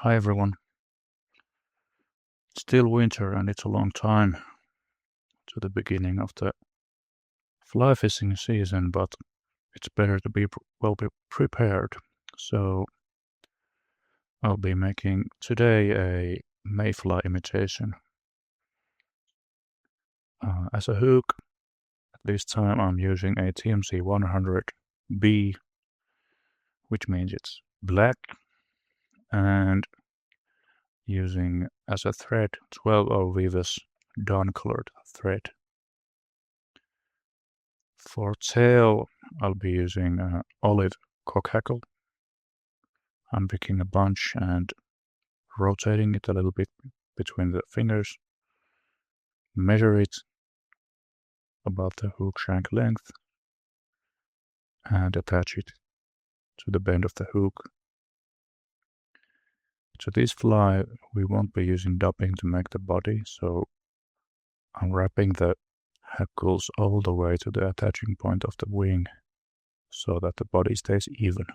Hi everyone. It's still winter and it's a long time to the beginning of the fly fishing season, but it's better to be prepared. So I'll be making today a mayfly imitation. As a hook, this time I'm using a TMC 100B, which means it's black, and using as a thread 12 Vivas dawn colored thread. For tail, I'll be using olive cock hackle. I'm picking a bunch and rotating it a little bit between the fingers. Measure it about the hook shank length and attach it to the bend of the hook. To this fly, we won't be using dubbing to make the body, so I'm wrapping the hackles all the way to the attaching point of the wing so that the body stays even.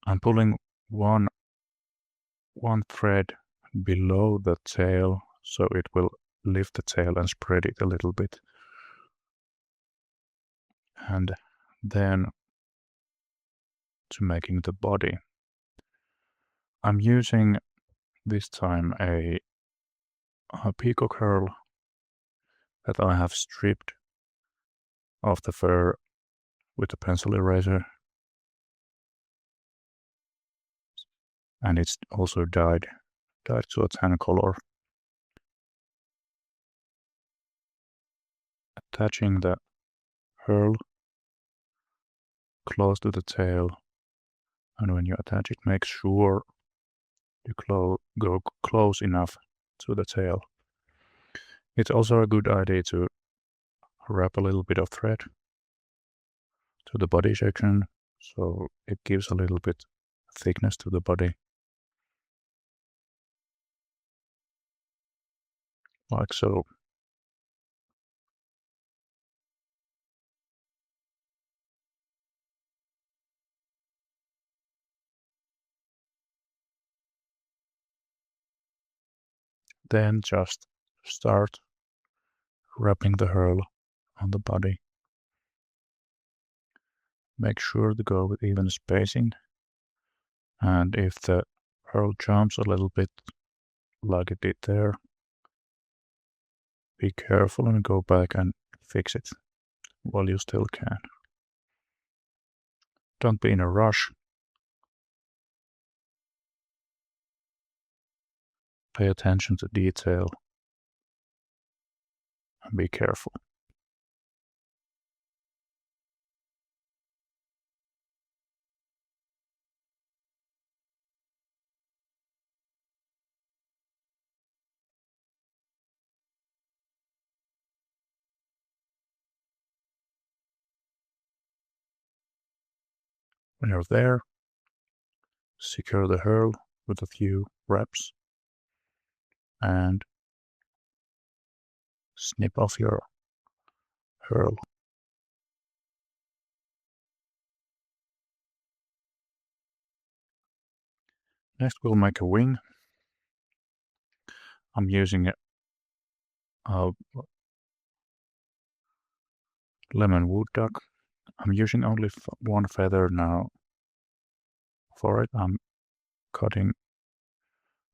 I'm pulling one thread below the tail so it will lift the tail and spread it a little bit. And then to making the body, I'm using this time a peacock herl that I have stripped off the fur with a pencil eraser, and it's also dyed to a tan color. Attaching the herl close to the tail, and when you attach it, make sure you go close enough to the tail. It's also a good idea to wrap a little bit of thread to the body section so it gives a little bit thickness to the body, like so. Then just start wrapping the herl on the body. Make sure to go with even spacing, and if the herl jumps a little bit like it did there, be careful and go back and fix it while you still can. Don't be in a rush. Pay attention to detail and be careful. When you're there, secure the herl with a few wraps and snip off your herl. Next we'll make a wing. I'm using a lemon wood duck. I'm using only one feather now. For it, I'm cutting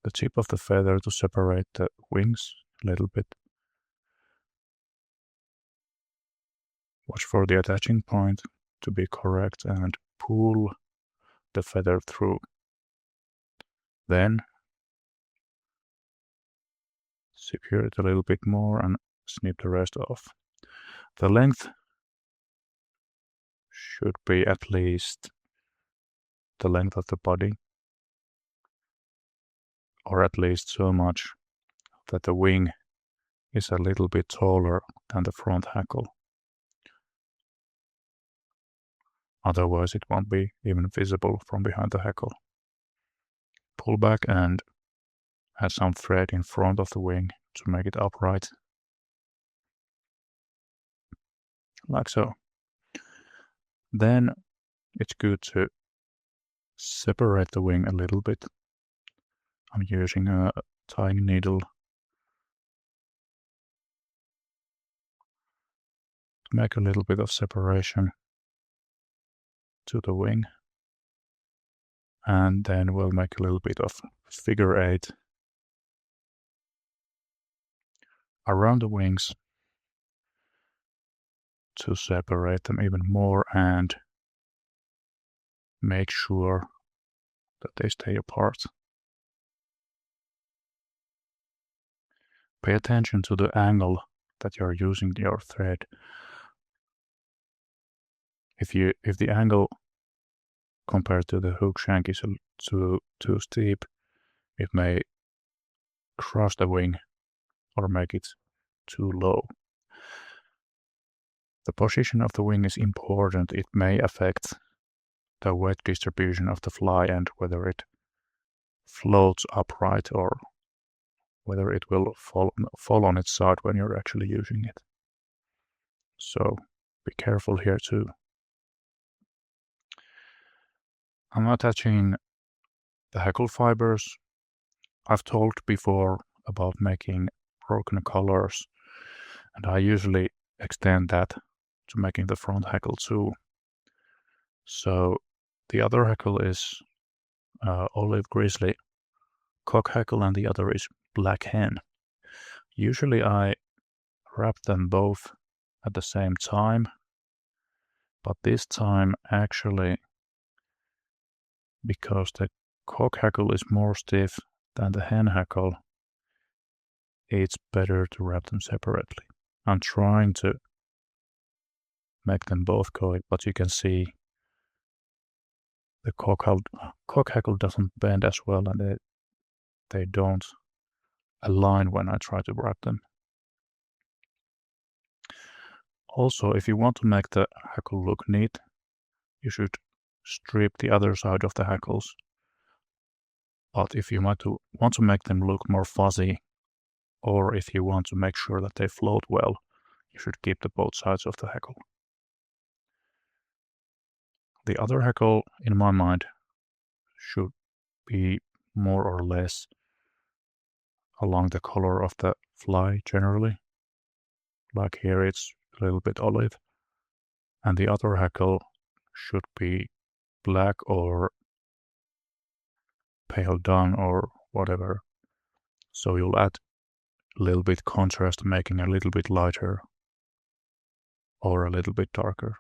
the tip of the feather to separate the wings a little bit. Watch for the attaching point to be correct and pull the feather through. Then secure it a little bit more and snip the rest off. The length should be at least the length of the body, or at least so much that the wing is a little bit taller than the front hackle. Otherwise it won't be even visible from behind the hackle. Pull back and add some thread in front of the wing to make it upright. like so. Then it's good to separate the wing a little bit. I'm using a tiny needle to make a little bit of separation to the wing. And then we'll make a little bit of figure 8 around the wings to separate them even more and make sure that they stay apart. Pay attention to the angle that you're using your thread. If the angle compared to the hook shank is too steep, it may cross the wing or make it too low. The position of the wing is important. It may affect the weight distribution of the fly and whether it floats upright or whether it will fall on its side when you're actually using it. So be careful here too. I'm attaching the hackle fibers. I've talked before about making broken collars, and I usually extend that to making the front hackle too. So the other hackle is olive grizzly cock hackle and the other is black hen. Usually I wrap them both at the same time, but this time actually, because the cock hackle is more stiff than the hen hackle, it's better to wrap them separately. I'm trying to make them both go, but you can see the cock hackle doesn't bend as well and they don't align when I try to wrap them. Also, if you want to make the hackle look neat, you should strip the other side of the hackles. But if you want to make them look more fuzzy, or if you want to make sure that they float well, you should keep the both sides of the hackle. The other hackle, in my mind, should be more or less along the color of the fly generally. Like here it's a little bit olive. And the other hackle should be black or pale dun or whatever. So you'll add a little bit contrast, making a little bit lighter or a little bit darker.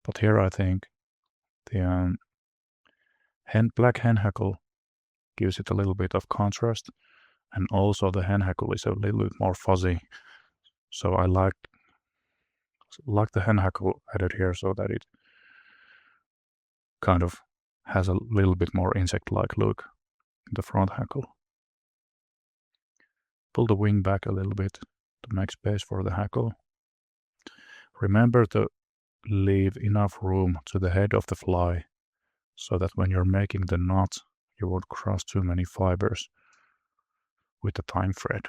But here I think the black hen hackle gives it a little bit of contrast, and also the hen hackle is a little bit more fuzzy. So I like the hen hackle added here so that it kind of has a little bit more insect-like look in the front hackle. Pull the wing back a little bit to make space for the hackle. Remember to leave enough room to the head of the fly so that when you're making the knot, you won't cross too many fibers with the time thread.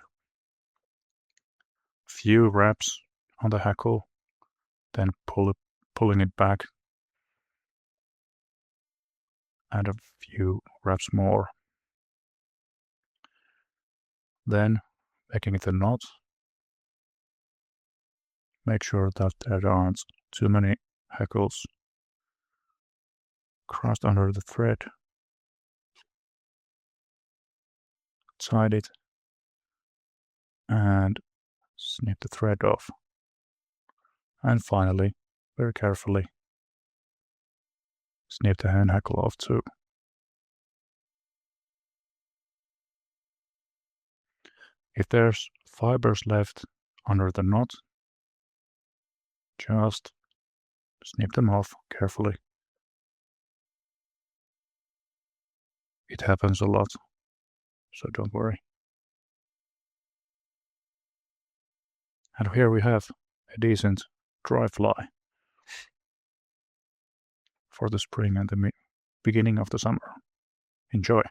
Few wraps on the hackle, then pulling it back, and a few wraps more. Then making the knot. Make sure that there aren't too many hackles crossed under the thread. Tie it and snip the thread off. And finally, very carefully, snip the hen hackle off too. If there's fibers left under the knot, just snip them off carefully. It happens a lot, so don't worry. And here we have a decent dry fly for the spring and the beginning of the summer. Enjoy!